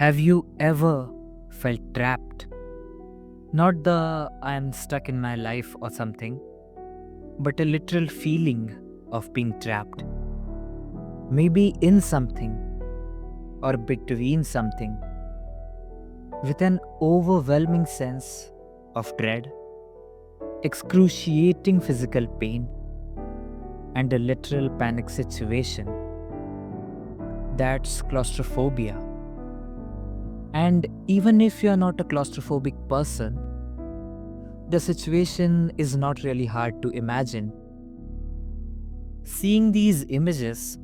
Have you ever felt trapped? Not the I am stuck in my life or something, but a literal feeling of being trapped. Maybe in something or between something, with an overwhelming sense of dread, excruciating physical pain, and a literal panic situation. That's claustrophobia. And even if you're not a claustrophobic person, the situation is not really hard to imagine. Seeing these images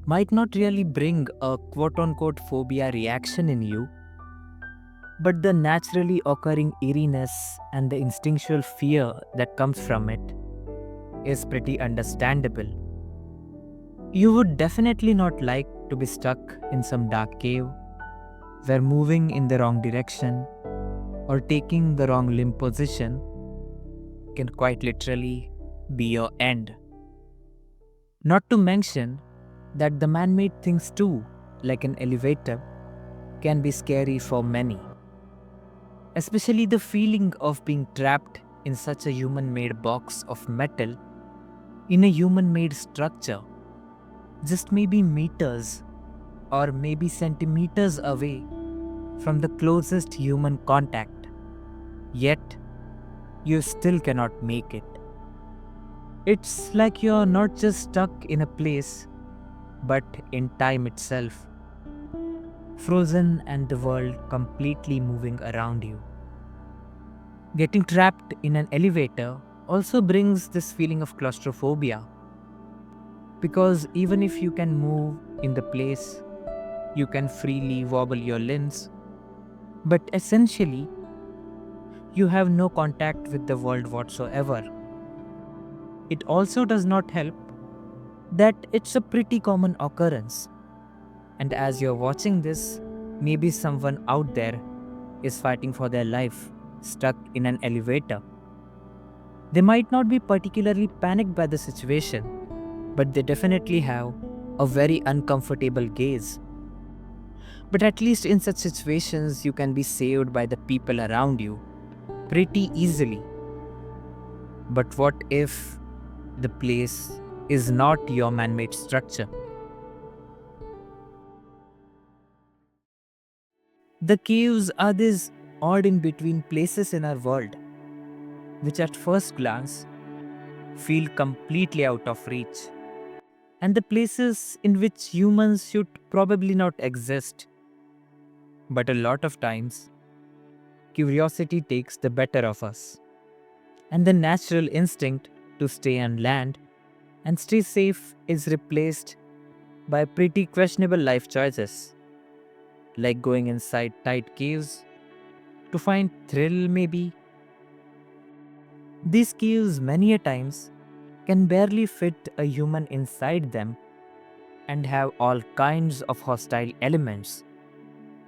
might not really bring a quote unquote phobia reaction in you, but the naturally occurring eeriness and the instinctual fear that comes from it is pretty understandable. You would definitely not like to be stuck in some dark cave where moving in the wrong direction or taking the wrong limb position can quite literally be your end. Not to mention that the man made things too, like an elevator, can be scary for many. Especially the feeling of being trapped in such a human made box of metal in a human made structure, just maybe meters or maybe centimeters away from the closest human contact. Yet, you still cannot make it. It's like you're not just stuck in a place, but in time itself, frozen and the world completely moving around you. Getting trapped in an elevator also brings this feeling of claustrophobia because even if you can move in the place, you can freely wobble your limbs, but essentially, you have no contact with the world whatsoever. It also does not help that it's a pretty common occurrence. And as you're watching this, maybe someone out there is fighting for their life, stuck in an elevator. They might not be particularly panicked by the situation, but they definitely have a very uncomfortable gaze. But at least in such situations, you can be saved by the people around you pretty easily. But what if the place is not your man made structure? The caves are these odd in between places in our world, which at first glance feel completely out of reach, and the places in which humans should probably not exist. But a lot of times, curiosity takes the better of us, and the natural instinct to stay on land and stay safe is replaced by pretty questionable life choices, like going inside tight caves to find thrill, maybe. These caves, many a times, can barely fit a human inside them and have all kinds of hostile elements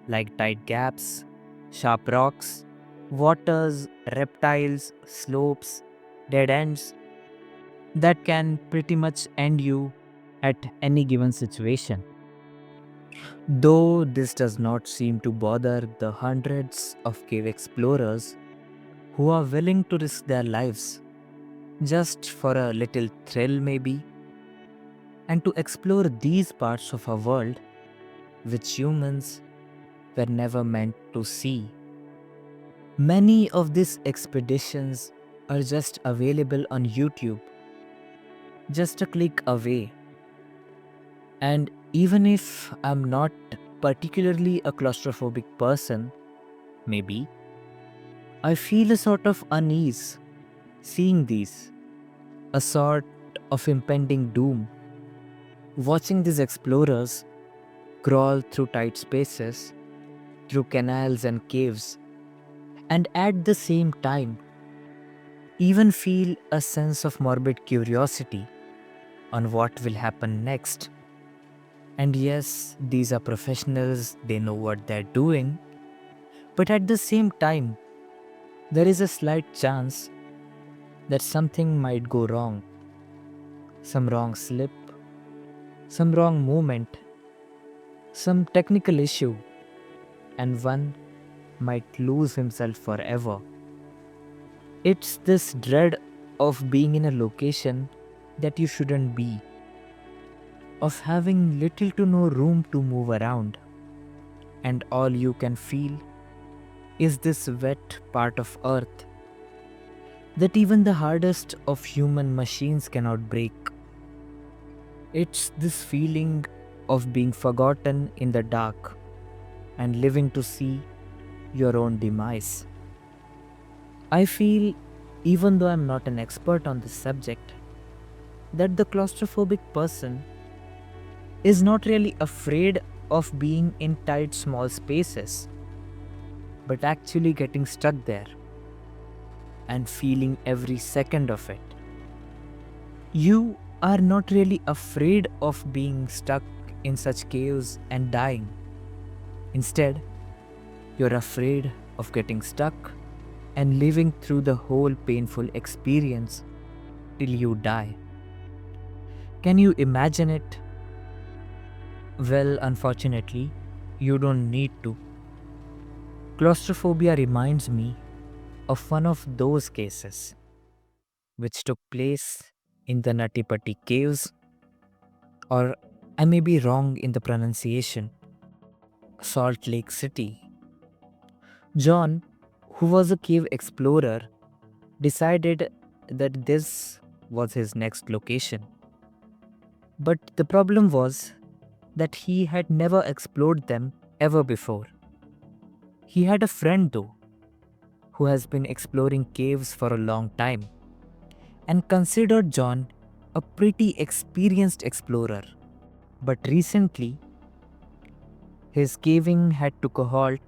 like tight gaps, sharp rocks, waters, reptiles, slopes, dead ends that can pretty much end you at any given situation. Though this does not seem to bother the hundreds of cave explorers who are willing to risk their lives just for a little thrill, maybe, and to explore these parts of our world which humans were never meant to see. Many of these expeditions are just available on YouTube, just a click away. And even if I'm not particularly a claustrophobic person, maybe, I feel a sort of unease seeing these, a sort of impending doom. Watching these explorers crawl through tight spaces, through canals and caves, and at the same time, even feel a sense of morbid curiosity on what will happen next. And yes, these are professionals, they know what they're doing, but at the same time, there is a slight chance that something might go wrong. Some wrong slip, some wrong movement, some technical issue, and one might lose himself forever. It's this dread of being in a location that you shouldn't be, of having little to no room to move around, and all you can feel is this wet part of earth that even the hardest of human machines cannot break. It's this feeling of being forgotten in the dark and living to see your own demise. I feel, even though I'm not an expert on this subject, that the claustrophobic person is not really afraid of being in tight small spaces, but actually getting stuck there and feeling every second of it. You are not really afraid of being stuck in such chaos and dying. Instead, you're afraid of getting stuck and living through the whole painful experience till you die. Can you imagine it? Well, unfortunately, you don't need to. Claustrophobia reminds me of one of those cases, which took place in the Nattipatti caves, or I may be wrong in the pronunciation, Salt Lake City. John, who was a cave explorer, decided that this was his next location. But the problem was that he had never explored them ever before. He had a friend though, who has been exploring caves for a long time and considered John a pretty experienced explorer. But recently, his caving had took a halt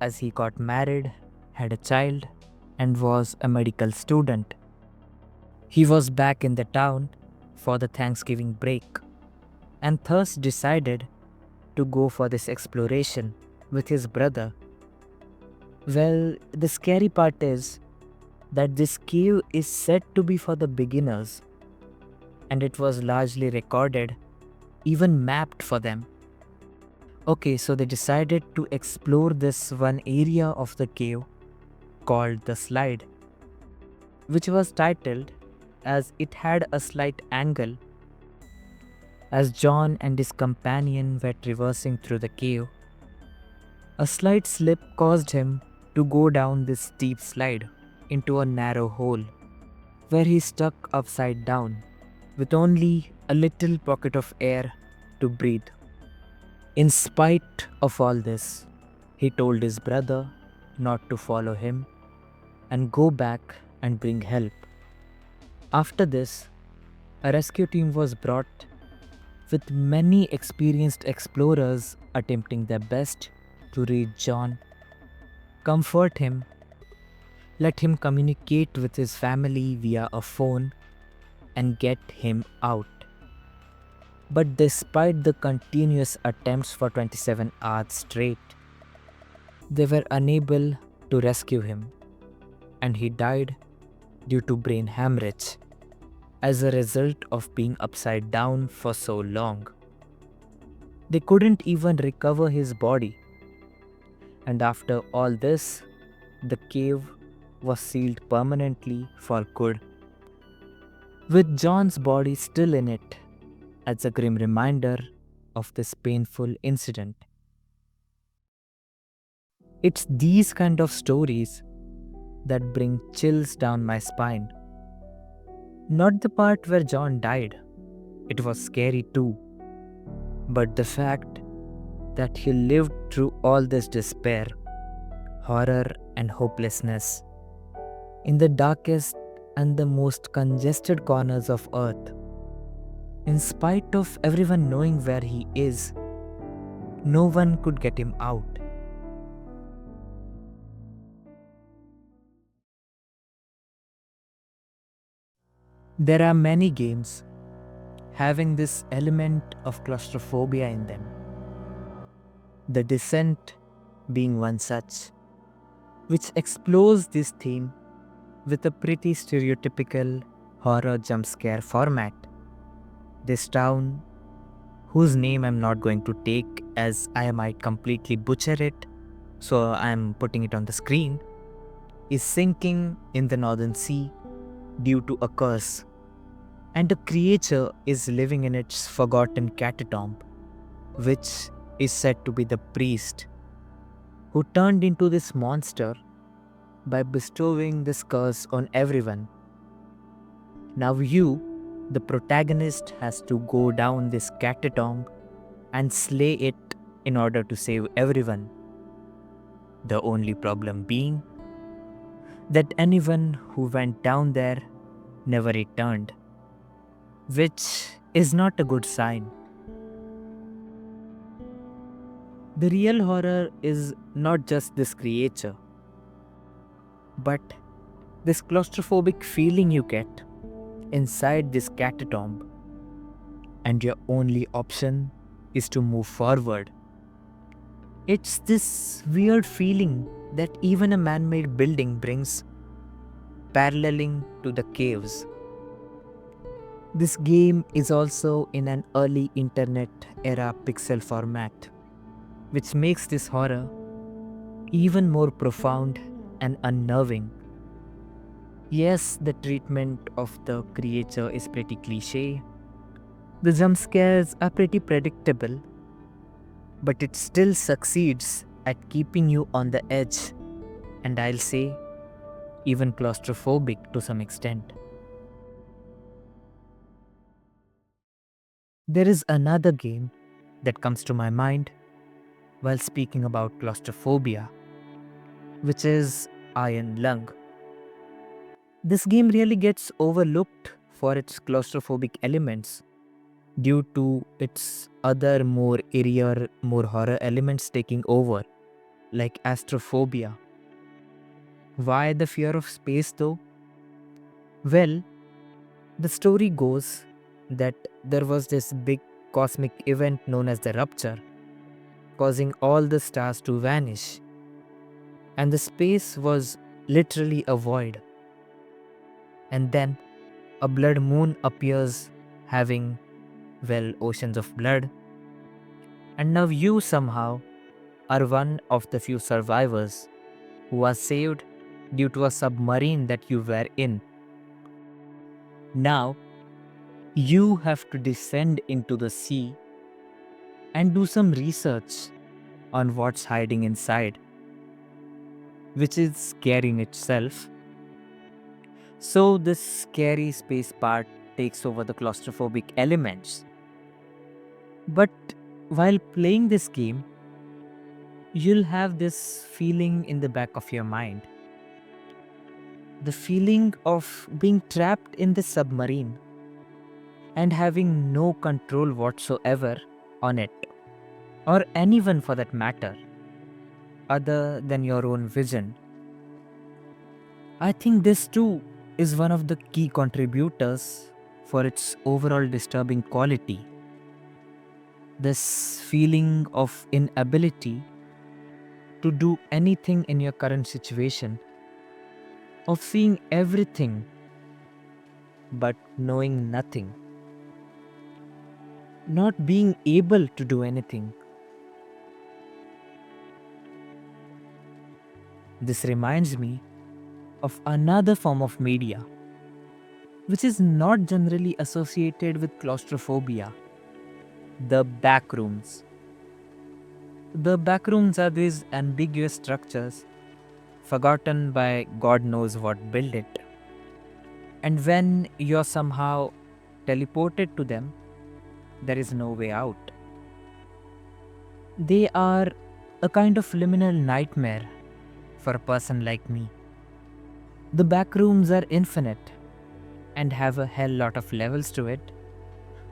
as he got married, had a child, and was a medical student. He was back in the town for the Thanksgiving break and thus decided to go for this exploration with his brother. Well, the scary part is that this cave is said to be for the beginners, and it was largely recorded, even mapped for them. Okay, so they decided to explore this one area of the cave called the slide, which was titled as it had a slight angle. As John and his companion were traversing through the cave, a slight slip caused him to go down this steep slide into a narrow hole where he stuck upside down with only a little pocket of air to breathe. In spite of all this, he told his brother not to follow him and go back and bring help. After this, a rescue team was brought with many experienced explorers attempting their best to reach John, comfort him, let him communicate with his family via a phone, and get him out. But despite the continuous attempts for 27 hours straight, they were unable to rescue him, and he died due to brain hemorrhage as a result of being upside down for so long. They couldn't even recover his body, and after all this, the cave was sealed permanently for good, with John's body still in it as a grim reminder of this painful incident. It's these kind of stories that bring chills down my spine. Not the part where John died, it was scary too, but the fact that he lived through all this despair, horror, and hopelessness in the darkest and the most congested corners of Earth. In spite of everyone knowing where he is, no one could get him out. There are many games having this element of claustrophobia in them. The Descent being one such, which explores this theme with a pretty stereotypical horror jump scare format. This town, whose name I'm not going to take as I might completely butcher it, so I'm putting it on the screen, is sinking in the Northern Sea due to a curse, and a creature is living in its forgotten catacomb, which is said to be the priest who turned into this monster by bestowing this curse on everyone. Now you, the protagonist, has to go down this catacomb and slay it in order to save everyone. The only problem being that anyone who went down there never returned, which is not a good sign. The real horror is not just this creature, but this claustrophobic feeling you get inside this catacomb, and your only option is to move forward. It's this weird feeling that even a man-made building brings, paralleling to the caves. This game is also in an early internet era pixel format, which makes this horror even more profound and unnerving. Yes, the treatment of the creature is pretty cliche. The jump scares are pretty predictable, but it still succeeds at keeping you on the edge, and I'll say even claustrophobic to some extent. There is another game that comes to my mind while speaking about claustrophobia, which is Iron Lung. This game really gets overlooked for its claustrophobic elements due to its other more eerier, more horror elements taking over, like astrophobia. Why the fear of space though? Well, the story goes that there was this big cosmic event known as the Rupture, causing all the stars to vanish, and the space was literally a void. And then a blood moon appears having, well, oceans of blood, and now you somehow are one of the few survivors who was saved due to a submarine that you were in. Now, you have to descend into the sea and do some research on what's hiding inside, which is scary in itself. So, this scary space part takes over the claustrophobic elements. But while playing this game, you'll have this feeling in the back of your mind, the feeling of being trapped in the submarine and having no control whatsoever on it, or anyone for that matter, other than your own vision. I think this too is one of the key contributors for its overall disturbing quality. This feeling of inability to do anything in your current situation, of seeing everything but knowing nothing, not being able to do anything. This reminds me of another form of media, which is not generally associated with claustrophobia: the backrooms. The backrooms are these ambiguous structures forgotten by God knows what built it. And when you're somehow teleported to them, there is no way out. They are a kind of liminal nightmare for a person like me. The backrooms are infinite and have a hell lot of levels to it,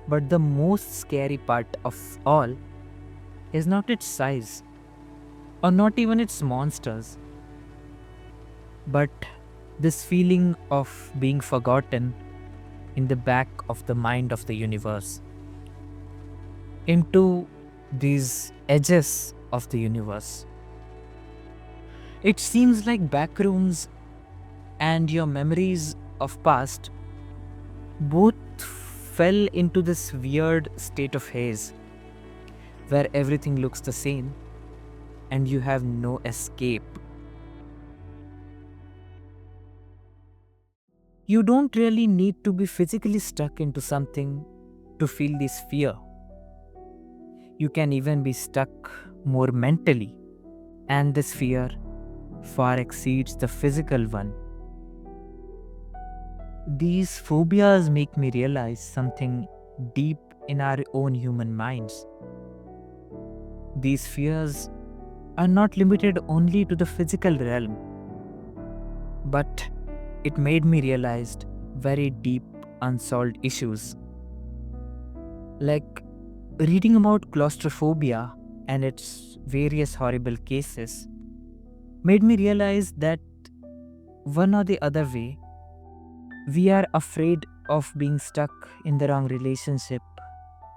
but the most scary part of all is not its size, or not even its monsters, but this feeling of being forgotten in the back of the mind of the universe, into these edges of the universe. It seems like backrooms and your memories of past both fell into this weird state of haze where everything looks the same, and you have no escape. You don't really need to be physically stuck into something to feel this fear. You can even be stuck more mentally, and this fear far exceeds the physical one. These phobias make me realize something deep in our own human minds. These fears are not limited only to the physical realm, but it made me realize very deep unsolved issues. Like reading about claustrophobia and its various horrible cases made me realize that one or the other way, we are afraid of being stuck in the wrong relationship,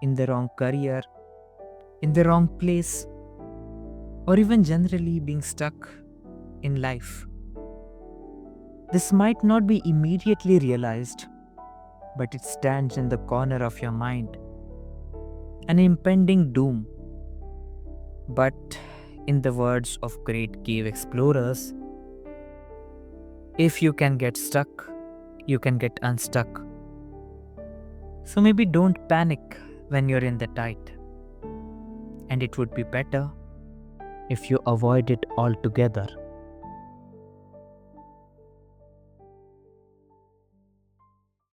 in the wrong career, in the wrong place, or even generally being stuck in life. This might not be immediately realized, but it stands in the corner of your mind, an impending doom. But in the words of great cave explorers, if you can get stuck, you can get unstuck. So maybe don't panic when you're in the tight. And it would be better if you avoid it altogether.